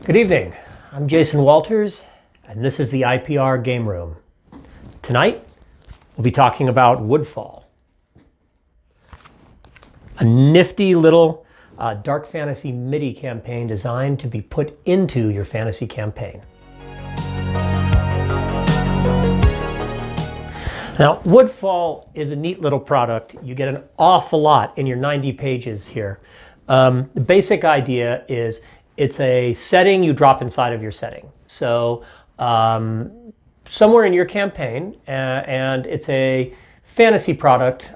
Good evening. I'm Jason Walters, and this is the IPR Game Room. Tonight, we'll be talking about Woodfall, a nifty little dark fantasy MIDI campaign designed to be put into your fantasy campaign. Now, Woodfall is a neat little product. You get an awful lot in your 90 pages here. The basic idea is it's a setting you drop inside of your setting. So somewhere in your campaign, and it's a fantasy product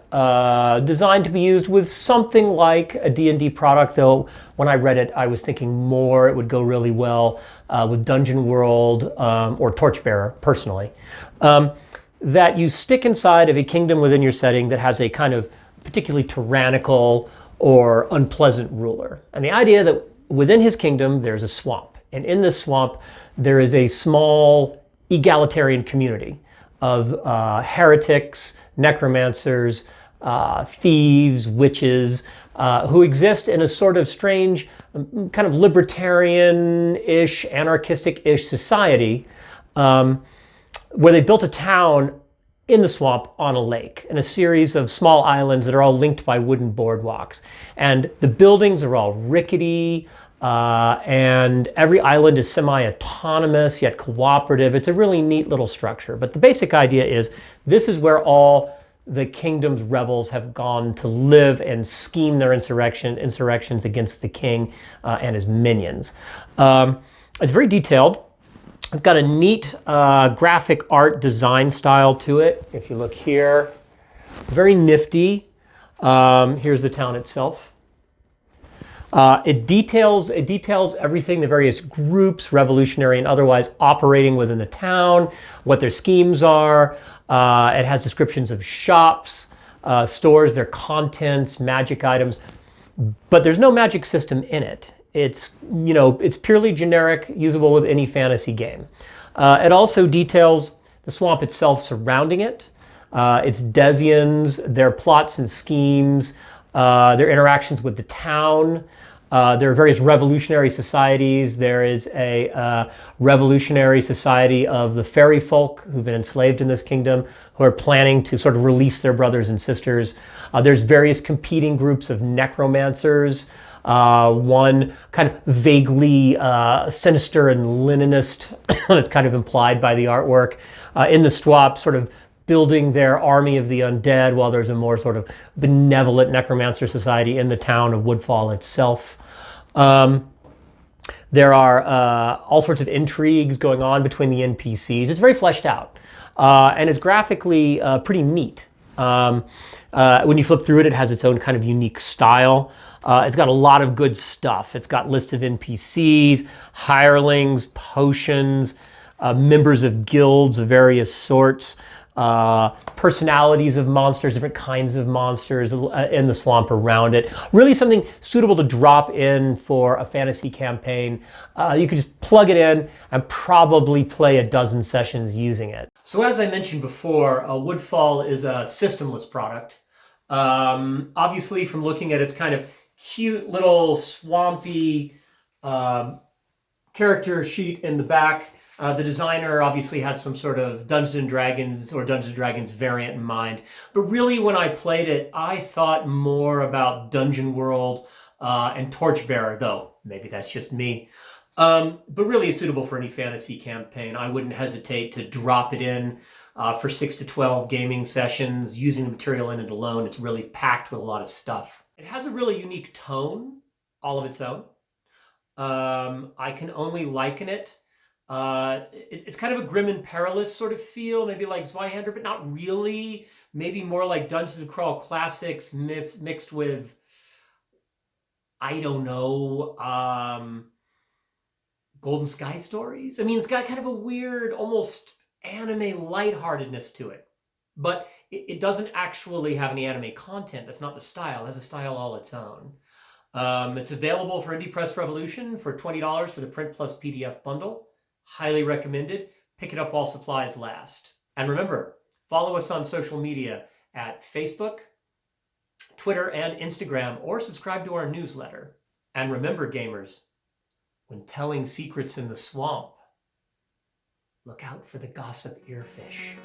designed to be used with something like a D&D product, though when I read it, I was thinking more it would go really well with Dungeon World or Torchbearer, personally. That you stick inside of a kingdom within your setting that has a kind of particularly tyrannical or unpleasant ruler. And the idea that within his kingdom, there's a swamp. And in this swamp, there is a small egalitarian community of heretics, necromancers, thieves, witches, who exist in a sort of strange, kind of libertarian-ish, anarchistic-ish society, where they built a town in the swamp on a lake and a series of small islands that are all linked by wooden boardwalks. And the buildings are all rickety, and every island is semi-autonomous yet cooperative. It's a really neat little structure. But the basic idea is this is where all the kingdom's rebels have gone to live and scheme their insurrections against the king and his minions. It's very detailed. It's got a neat graphic art design style to it. If you look here, very nifty. Here's the town itself. It details everything, the various groups, revolutionary and otherwise, operating within the town, what their schemes are. It has descriptions of shops, stores, their contents, magic items, but there's no magic system in it. It's purely generic, usable with any fantasy game. It also details the swamp itself surrounding it, its Desians, their plots and schemes, their interactions with the town. There are various revolutionary societies. There is a revolutionary society of the fairy folk who've been enslaved in this kingdom, who are planning to sort of release their brothers and sisters. There's various competing groups of necromancers. One kind of vaguely sinister and Leninist, it's kind of implied by the artwork, in the swamp, sort of building their army of the undead, while there's a more sort of benevolent necromancer society in the town of Woodfall itself. There are all sorts of intrigues going on between the NPCs. It's very fleshed out, and it's graphically pretty neat. When you flip through it, it has its own kind of unique style. It's got a lot of good stuff. It's got lists of NPCs, hirelings, potions, members of guilds of various sorts, personalities of monsters, different kinds of monsters in the swamp around it. Really something suitable to drop in for a fantasy campaign. You could just plug it in and probably play a dozen sessions using it. So as I mentioned before, Woodfall is a systemless product. Obviously, from looking at its kind of cute little swampy character sheet in the back, the designer obviously had some sort of Dungeons & Dragons or Dungeons & Dragons variant in mind. But really, when I played it, I thought more about Dungeon World and Torchbearer, though maybe that's just me. But really, it's suitable for any fantasy campaign. I wouldn't hesitate to drop it in for 6 to 12 gaming sessions. Using the material in it alone, it's really packed with a lot of stuff. It has a really unique tone, all of its own. I can only liken it. It's kind of a grim and perilous sort of feel, maybe like Zweihander, but not really. Maybe more like Dungeons & Crawl classics mixed with, I don't know, Golden Sky stories. I mean, it's got kind of a weird, almost anime lightheartedness to it. But it doesn't actually have any anime content. That's not the style. It has a style all its own. It's available for Indie Press Revolution for $20 for the print plus PDF bundle. Highly recommended. Pick it up while supplies last. And remember, follow us on social media at Facebook, Twitter, and Instagram, or subscribe to our newsletter. And remember, gamers, When telling secrets in the swamp, look out for the gossip earfish.